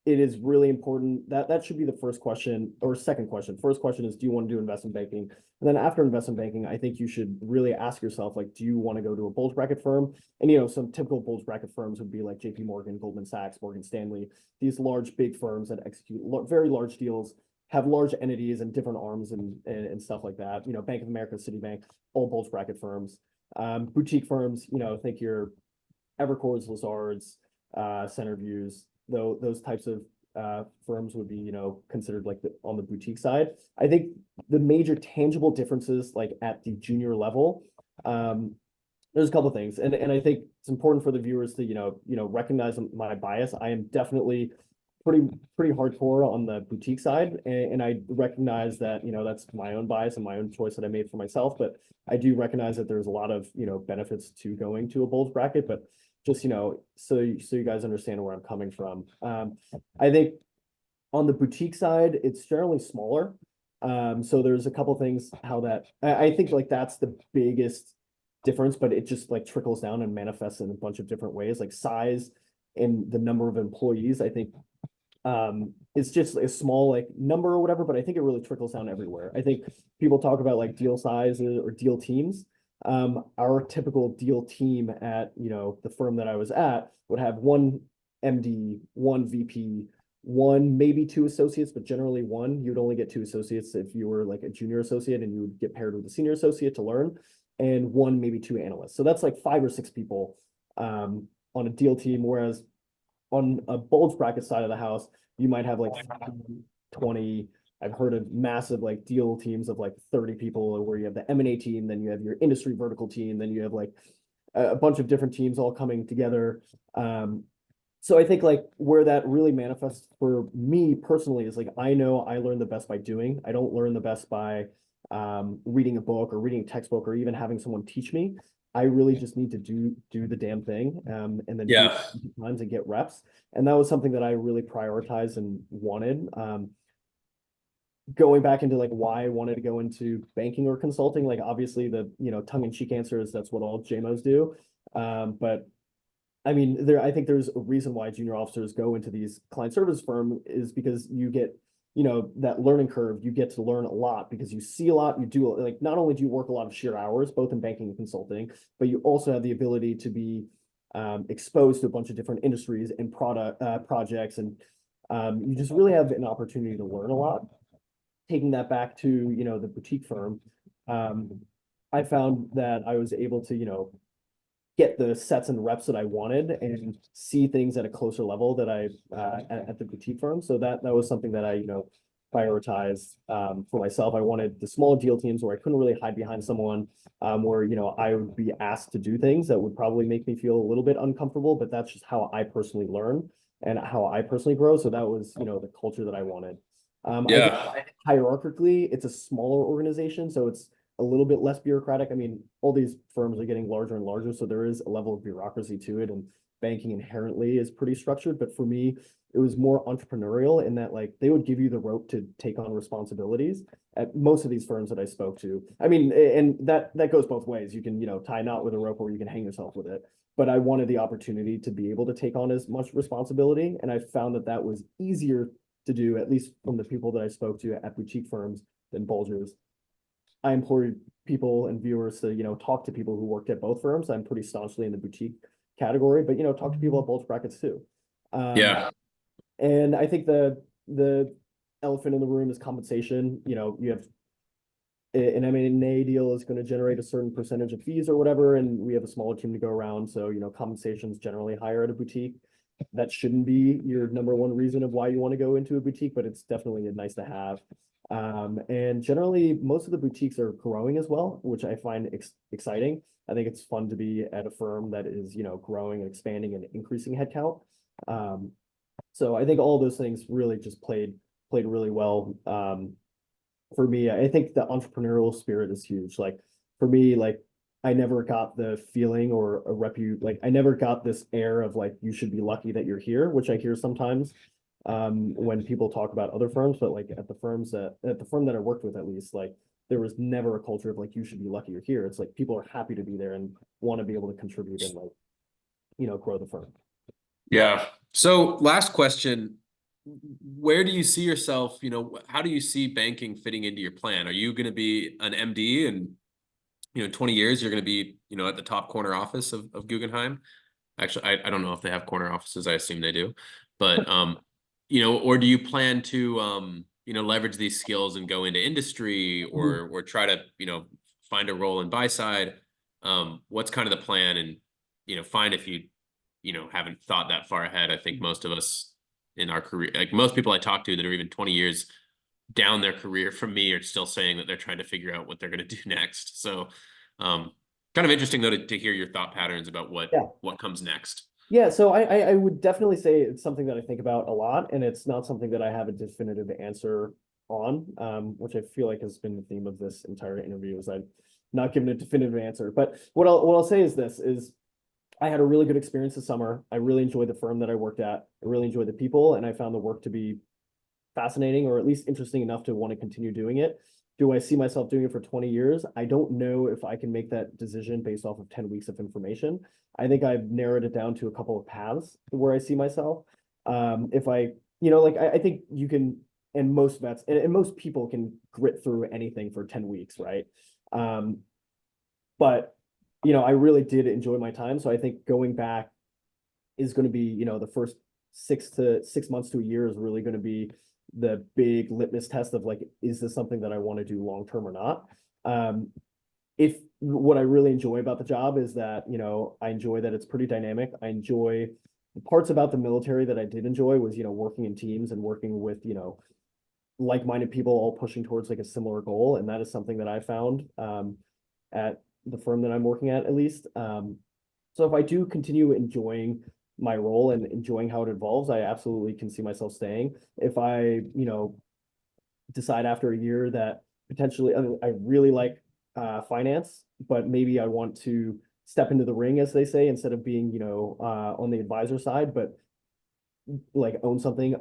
it is really important that that should be the first question or second question. First question is, do you want to do investment banking? And then after investment banking, I think you should really ask yourself, like, do you want to go to a bulge bracket firm? And, you know, some typical bulge bracket firms would be like JP Morgan, Goldman Sachs, Morgan Stanley, these large, big firms that execute very large deals, have large entities and different arms and stuff like that. You know, Bank of America, Citibank, all bulge bracket firms. Boutique firms, you know, think your Evercore's, Lazard's, Centerviews, though those types of firms would be, you know, considered like on the boutique side. I think the major tangible differences, like at the junior level, There's a couple of things, and I think it's important for the viewers to recognize my bias. I am definitely pretty hardcore on the boutique side, and I recognize that that's my own bias and my own choice that I made for myself. But I do recognize that there's a lot of benefits to going to a bulge bracket. But just so you guys understand where I'm coming from. I think on the boutique side, it's generally smaller. So there's a couple things how that I think like that's the biggest difference, but it just like trickles down and manifests in a bunch of different ways, like size and the number of employees. I think it's just a small like number or whatever, but I think it really trickles down everywhere. I think people talk about like deal sizes or deal teams. Our typical deal team at the firm that I was at would have one MD, one VP, one, maybe two associates, but generally one. You'd only get two associates if you were like a junior associate, and you would get paired with a senior associate to learn, and one, maybe two analysts. So that's like 5 or 6 people on a deal team. Whereas on a bulge bracket side of the house, you might have like 20. I've heard of massive like deal teams of like 30 people where you have the M&A team, then you have your industry vertical team, then you have like a bunch of different teams all coming together. So I think like where that really manifests for me personally is like I know I learn the best by doing. I don't learn the best by reading a book or reading a textbook or even having someone teach me. I really just need to do the damn thing, and then do Yeah. it times and get reps. And that was something that I really prioritized and wanted. Going back into like why I wanted to go into banking or consulting, like obviously the tongue-in-cheek answer is that's what all JMOs do. But I mean, I think there's a reason why junior officers go into these client service firm is because you get, that learning curve. You get to learn a lot because you see a lot. You do like not only do you work a lot of sheer hours, both in banking and consulting, but you also have the ability to be exposed to a bunch of different industries and projects, and you just really have an opportunity to learn a lot. Taking that back to the boutique firm, I found that I was able to get the sets and reps that I wanted and see things at a closer level that I at the boutique firm. So that was something that I prioritized for myself. I wanted the small deal teams where I couldn't really hide behind someone, where I would be asked to do things that would probably make me feel a little bit uncomfortable, but that's just how I personally learn and how I personally grow. So that was the culture that I wanted. Yeah. I think hierarchically, it's a smaller organization, so it's a little bit less bureaucratic. I mean, all these firms are getting larger and larger, so there is a level of bureaucracy to it, and banking inherently is pretty structured. But for me, it was more entrepreneurial in that like they would give you the rope to take on responsibilities at most of these firms that I spoke to. I mean, and that goes both ways. You can, tie a knot with a rope or you can hang yourself with it. But I wanted the opportunity to be able to take on as much responsibility. And I found that that was easier to do, at least from the people that I spoke to at boutique firms than bulges. I implore people and viewers to, talk to people who worked at both firms. I'm pretty staunchly in the boutique category, but, talk to people at bulge brackets too. Yeah. And I think the elephant in the room is compensation. You have an M&A deal is going to generate a certain percentage of fees or whatever, and we have a smaller team to go around. So, compensation is generally higher at a boutique. That shouldn't be your number one reason of why you want to go into a boutique, but it's definitely a nice to have. And generally, most of the boutiques are growing as well, which I find exciting. I think it's fun to be at a firm that is, growing and expanding and increasing headcount. So I think all those things really just played really well. For me, I think the entrepreneurial spirit is huge. Like for me, like I never got the feeling or like I never got this air of like you should be lucky that you're here, which I hear sometimes when people talk about other firms. But like at the firm that I worked with, at least, like there was never a culture of like you should be lucky you're here. It's like people are happy to be there and want to be able to contribute and like grow the firm. Yeah. So last question, where do you see yourself, how do you see banking fitting into your plan? Are you going to be an MD and, 20 years, you're going to be, at the top corner office of Guggenheim? Actually, I don't know if they have corner offices. I assume they do. But, or do you plan to, leverage these skills and go into industry or try to, find a role in buy side? What's kind of the plan? And, fine if you, haven't thought that far ahead. I think most of us in our career, like most people I talk to that are even 20 years down their career from me are still saying that they're trying to figure out what they're going to do next. So, Kind of interesting though to hear your thought patterns about Yeah. what comes next. Yeah, so I would definitely say it's something that I think about a lot, and it's not something that I have a definitive answer on, which I feel like has been the theme of this entire interview is I've not given a definitive answer. But what I'll say is this is I had a really good experience this summer. I really enjoyed the firm that I worked at. I really enjoyed the people, and I found the work to be fascinating or at least interesting enough to want to continue doing it. Do I see myself doing it for 20 years? I don't know if I can make that decision based off of 10 weeks of information. I think I've narrowed it down to a couple of paths where I see myself. If I, like I think you can, and most vets and most people can grit through anything for 10 weeks, right? Um, but I really did enjoy my time. So I think going back is going to be, the first 6 months to a year is really going to be the big litmus test of like, is this something that I want to do long term or not? If what I really enjoy about the job is that, I enjoy that it's pretty dynamic. I enjoy the parts about the military that I did enjoy was, working in teams and working with, like-minded people all pushing towards like a similar goal. And that is something that I found at the firm that I'm working at least. So if I do continue enjoying my role and enjoying how it evolves, I absolutely can see myself staying. If I, decide after a year that potentially I really like finance, but maybe I want to step into the ring, as they say, instead of being, on the advisor side, but like own something,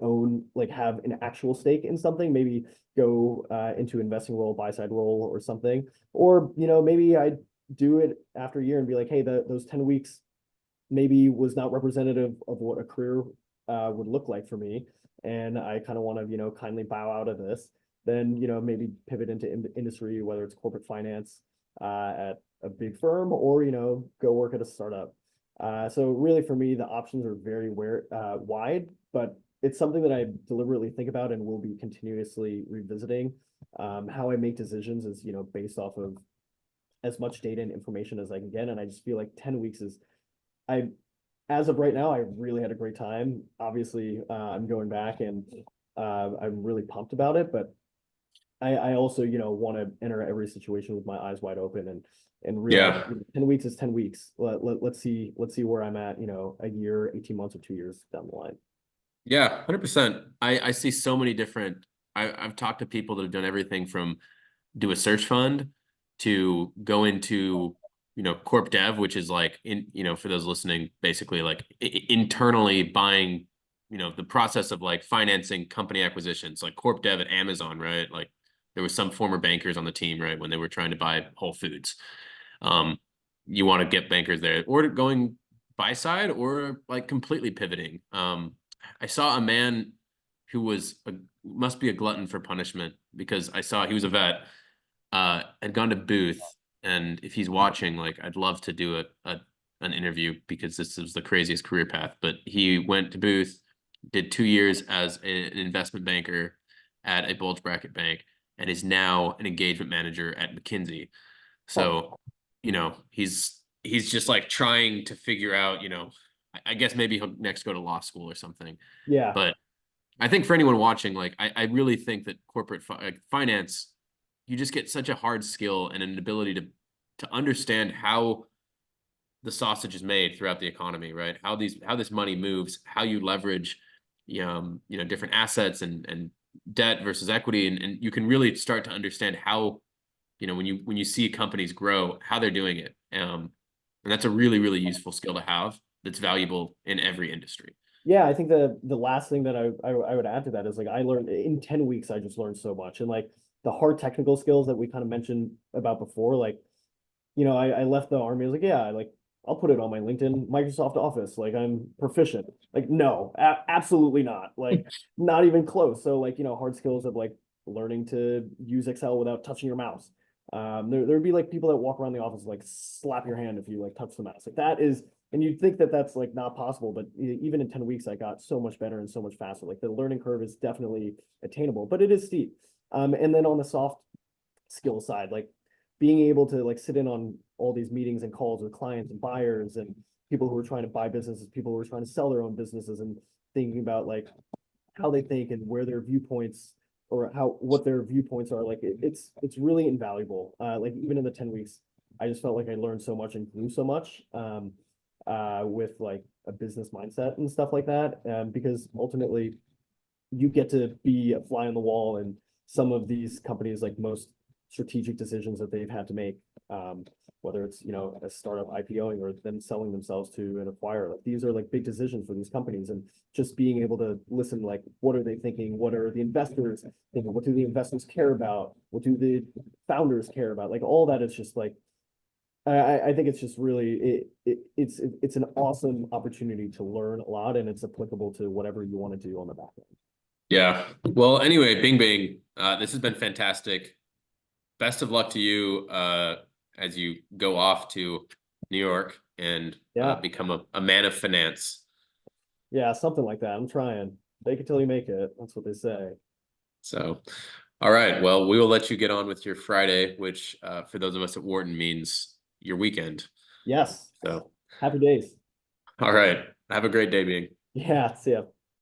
like have an actual stake in something, maybe go into investing role, buy side role or something. Or, maybe I do it after a year and be like, hey, those 10 weeks maybe was not representative of what a career would look like for me. And I kind of want to, kindly bow out of this, then, maybe pivot into industry, whether it's corporate finance at a big firm or, go work at a startup. So really for me, the options are very wide, but it's something that I deliberately think about and will be continuously revisiting. How I make decisions is, based off of as much data and information as I can get. And I just feel like 10 weeks is, I, as of right now, I really had a great time. Obviously, I'm going back and I'm really pumped about it, but I also, want to enter every situation with my eyes wide open and realize Yeah. 10 weeks is 10 weeks. Let's see where I'm at, a year, 18 months or 2 years down the line. Yeah, 100%. I see so many different I've talked to people that have done everything from do a search fund to go into, corp dev, which is like for those listening, basically like internally buying, the process of like financing company acquisitions, like corp dev at Amazon, right? Like there was some former bankers on the team, right, when they were trying to buy Whole Foods. Um, you want to get bankers there or going buy side or like completely pivoting. I saw a man who must be a glutton for punishment because I saw he was a vet, had gone to Booth, and if he's watching, like I'd love to do an interview because this is the craziest career path. But he went to Booth, did 2 years as an investment banker at a bulge bracket bank, and is now an engagement manager at McKinsey. Huh. So, he's just like trying to figure out, I guess maybe he'll next go to law school or something. Yeah. But I think for anyone watching, like I really think that corporate finance, you just get such a hard skill and an ability to understand how the sausage is made throughout the economy, right? How this money moves, how you leverage, different assets and debt versus equity, and you can really start to understand how, when you see companies grow, how they're doing it. And that's a really, really useful skill to have that's valuable in every industry. Yeah, I think the last thing that I would add to that is like I learned in 10 weeks, I just learned so much. And like the hard technical skills that we kind of mentioned about before, like, I left the army. I was like, yeah, like I'll put it on my LinkedIn, Microsoft Office, like I'm proficient. Like, no, absolutely not. Like, not even close. So, like, hard skills of like learning to use Excel without touching your mouse. There'd be like people that walk around the office like slap your hand if you like touch the mouse. Like that is, and you'd think that that's like not possible, but even in 10 weeks, I got so much better and so much faster. Like the learning curve is definitely attainable, but it is steep. And then on the soft skill side, like being able to like sit in on all these meetings and calls with clients and buyers and people who are trying to buy businesses, people who are trying to sell their own businesses and thinking about like how they think and where their viewpoints or what their viewpoints are. Like it's really invaluable. Like even in the 10 weeks, I just felt like I learned so much and grew so much with like a business mindset and stuff like that. Because ultimately you get to be a fly on the wall in some of these companies, like most strategic decisions that they've had to make, whether it's, you know, a startup IPOing or them selling themselves to an acquirer. Like these are like big decisions for these companies, and just being able to listen, like, what are they thinking? What are the investors thinking? What do the investors care about? What do the founders care about? Like all that is just like, I think it's just really it's an awesome opportunity to learn a lot, and it's applicable to whatever you want to do on the back end. Yeah. Well, anyway, Bing Bing, this has been fantastic. Best of luck to you as you go off to New York and Yeah, become a man of finance. yeah, something like that. I'm trying. Fake it till you make it. That's what they say. So, all right. Well, we will let you get on with your Friday, which for those of us at Wharton means your weekend. Yes. So, Happy days. all right. Have a great day, Bing. Yeah, see ya.